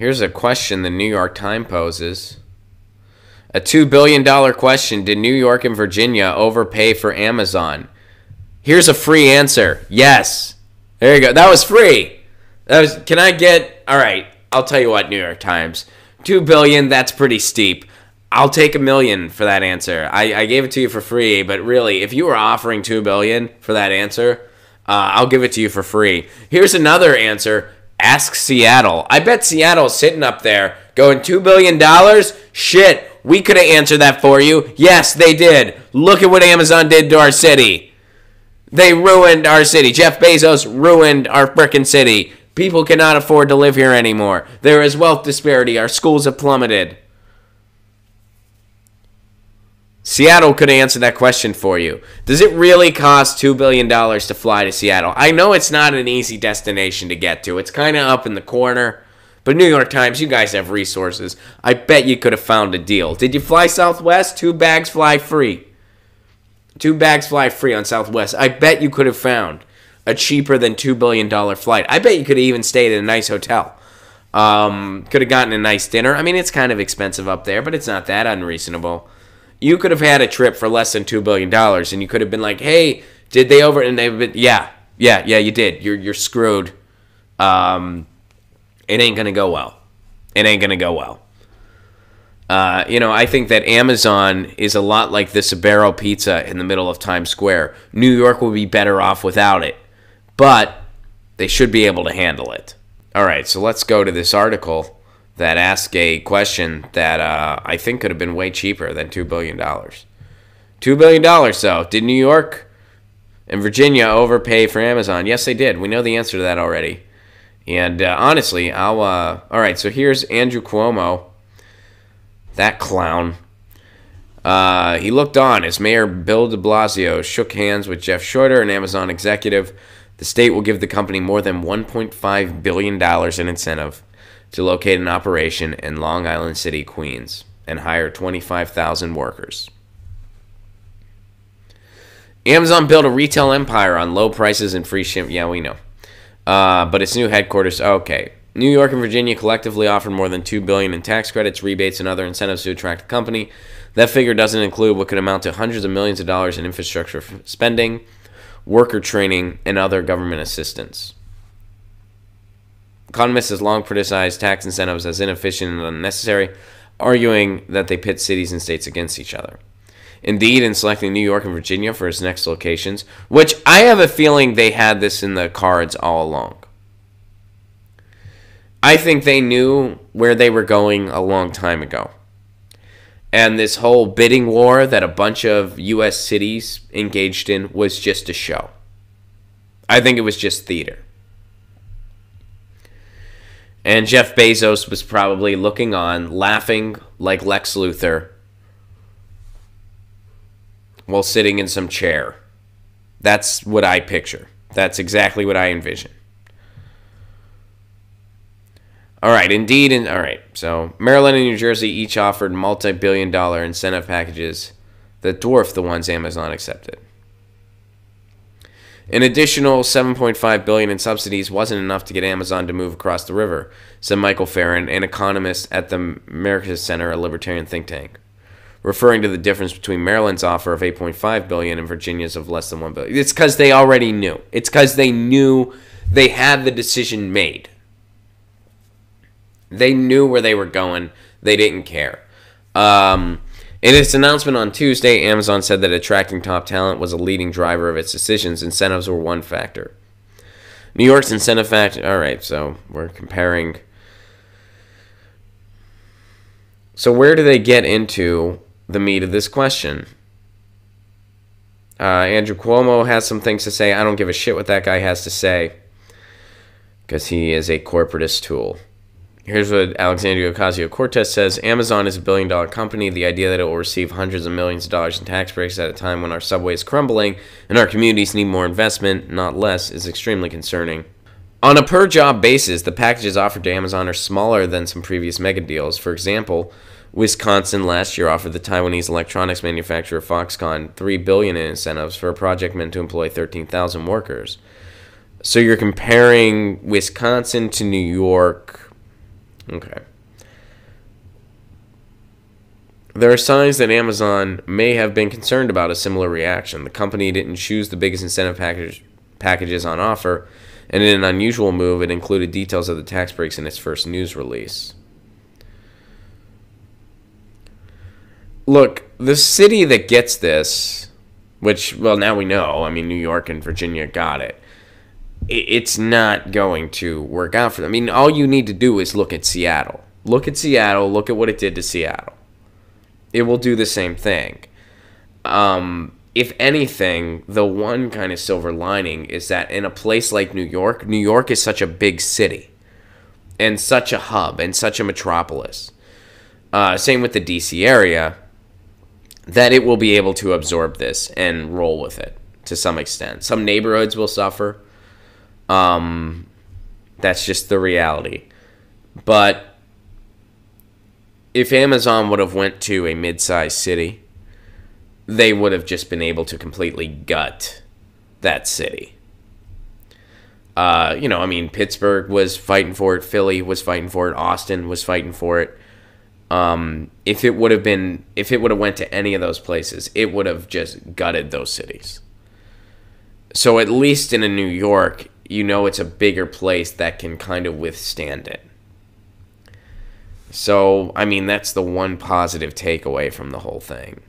Here's a question the New York Times poses. A $2 billion question. Did New York and Virginia overpay for Amazon? Here's a free answer. Yes. There you go. That was free. Can I get... All right. I'll tell you what, New York Times. $2 billion, that's pretty steep. I'll take $1 million for that answer. I gave it to you for free, but really, if you were offering $2 billion for that answer, I'll give it to you for free. Here's another answer. Ask Seattle. I bet Seattle's sitting up there going, $2 billion? Shit, we could have answered that for you. Yes, they did. Look at what Amazon did to our city. They ruined our city. Jeff Bezos ruined our frickin' city. People cannot afford to live here anymore. There is wealth disparity. Our schools have plummeted. Seattle could answer that question for you. Does it really cost $2 billion to fly to Seattle? I know it's not an easy destination to get to. It's kind of up in the corner. But New York Times, you guys have resources. I bet you could have found a deal. Did you fly Southwest? 2 bags fly free. 2 bags fly free on Southwest. I bet you could have found a cheaper than $2 billion flight. I bet you could have even stayed in a nice hotel. Could have gotten a nice dinner. I mean, it's kind of expensive up there, but it's not that unreasonable. You could have had a trip for less than $2 billion, and you could have been like, hey, did they over... And they've been, yeah, you did. You're screwed. It ain't going to go well. It ain't going to go well. I think that Amazon is a lot like the Sbarro pizza in the middle of Times Square. New York will be better off without it, but they should be able to handle it. All right, so let's go to this article that asked a question that I think could have been way cheaper than $2 billion. $2 billion, though. Did New York and Virginia overpay for Amazon? Yes, they did. We know the answer to that already. And honestly, all right, so here's Andrew Cuomo, that clown. He looked on as Mayor Bill de Blasio shook hands with Jeff Schroeder, an Amazon executive. The state will give the company more than $1.5 billion in incentive to locate an operation in Long Island City, Queens, and hire 25,000 workers. Amazon built a retail empire on low prices and free shipping. Yeah, we know. But its new headquarters, okay. New York and Virginia collectively offered more than $2 billion in tax credits, rebates, and other incentives to attract the company. That figure doesn't include what could amount to hundreds of millions of dollars in infrastructure spending, worker training, and other government assistance. Economists have long criticized tax incentives as inefficient and unnecessary, arguing that they pit cities and states against each other. Indeed, in selecting New York and Virginia for its next locations, which I have a feeling they had this in the cards all along. I think they knew where they were going a long time ago. And this whole bidding war that a bunch of U.S. cities engaged in was just a show. I think it was just theater. And Jeff Bezos was probably looking on, laughing like Lex Luthor, while sitting in some chair. That's what I picture. That's exactly what I envision. All right, indeed. All right, so Maryland and New Jersey each offered multi-billion-dollar incentive packages that dwarfed the ones Amazon accepted. An additional $7.5 billion in subsidies wasn't enough to get Amazon to move across the river, said Michael Farron, an economist at the Americas Center, a libertarian think tank, referring to the difference between Maryland's offer of $8.5 billion and Virginia's of less than $1 billion. It's because they already knew. It's because they knew they had the decision made. They knew where they were going. They didn't care. In its announcement on Tuesday, Amazon said that attracting top talent was a leading driver of its decisions. Incentives were one factor. New York's incentive factor... All right, so we're comparing... So where do they get into the meat of this question? Andrew Cuomo has some things to say. I don't give a shit what that guy has to say because he is a corporatist tool. Here's what Alexandria Ocasio-Cortez says. Amazon is a billion-dollar company. The idea that it will receive hundreds of millions of dollars in tax breaks at a time when our subway is crumbling and our communities need more investment, not less, is extremely concerning. On a per-job basis, the packages offered to Amazon are smaller than some previous mega deals. For example, Wisconsin last year offered the Taiwanese electronics manufacturer Foxconn $3 billion in incentives for a project meant to employ 13,000 workers. So you're comparing Wisconsin to New York. Okay. There are signs that Amazon may have been concerned about a similar reaction. The company didn't choose the biggest incentive packages on offer, and in an unusual move, it included details of the tax breaks in its first news release. Look, the city that gets this, which, well, now we know, I mean, New York and Virginia got it. It's not going to work out for them. I mean, all you need to do is look at Seattle. Look at Seattle. Look at what it did to Seattle. It will do the same thing. If anything, the one kind of silver lining is that in a place like New York is such a big city and such a hub and such a metropolis. Same with the DC area, that it will be able to absorb this and roll with it to some extent. Some neighborhoods will suffer. That's just the reality. But if Amazon would have went to a mid-sized city, they would have just been able to completely gut that city. I mean, Pittsburgh was fighting for it. Philly was fighting for it. Austin was fighting for it. If it would have went to any of those places, it would have just gutted those cities. So at least in a New York, it's a bigger place that can kind of withstand it. So, I mean, that's the one positive takeaway from the whole thing.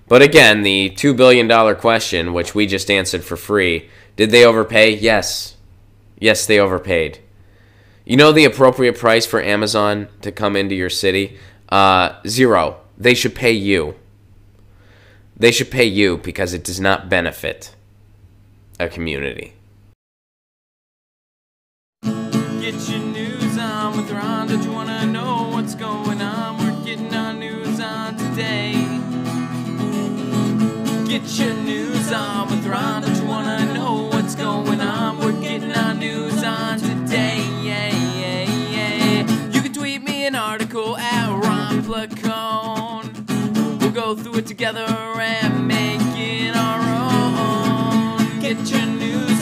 But again, the $2 billion question, which we just answered for free, did they overpay? Yes. Yes, they overpaid. You know the appropriate price for Amazon to come into your city? $0. They should pay you. They should pay you because it does not benefit a community. Get your news on with Ron. Don't you want to know what's going on? We're getting our news on today. Get your news on with Ron. Don't you want to know what's going on? We're getting our news on today. You can tweet me an article at Ron Placone. We'll go through it together and make it our own. Get your news